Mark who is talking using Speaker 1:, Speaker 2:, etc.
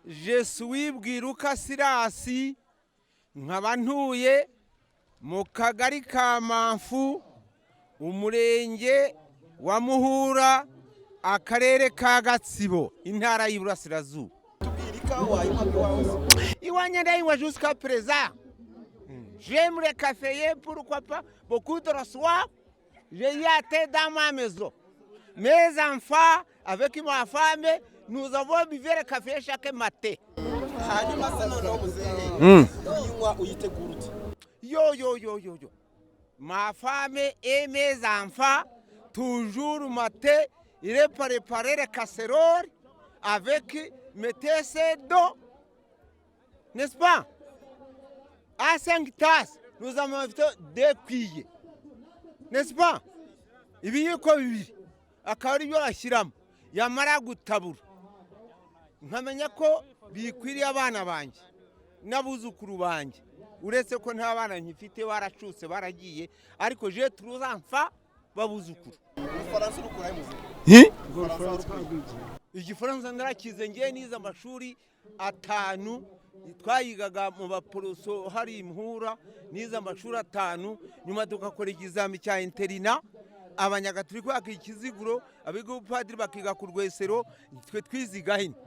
Speaker 1: Je suis Bwiruka Sirasi nkaba ntuye mu kagari ka Mamfu umurenge wa Muhura akarere ka Gatsibo intara y'Iburasirazuba. Iwanye ndayiwa jusqu'à présent. J'aime les cafés, pourquoi pas beaucoup de soir. J'ai été dans ma maison. Mes enfants, avec ma femme, nous avons bu le café chaque matin. Yo. Ma femme et mes enfants, toujours matin, ils préparaient les casseroles avec mes tasses d'eau. N'est-ce pas? À 5 tasses, nous avons invité 2 cuillères. N'est-ce pas? Ibiyiko bibiri akaba byo bashyiramo yamara gutabura nkamenya ko bikwiriye abana banje n'abuzukuru banje uretse ko nta bana nkifite baracutse baragiye ariko je truzamfa babuzukuru. Urufaransa rukora igifaransa ndarakize ngiye niza amashuri 5 twayigaga mu baporoso hari imhura niza amashuri 5 nyuma tukakora igizami cya interina abanyagatolika bakikiziguro abiga upadiri bakiga ku Rwesero twe twiziga hino.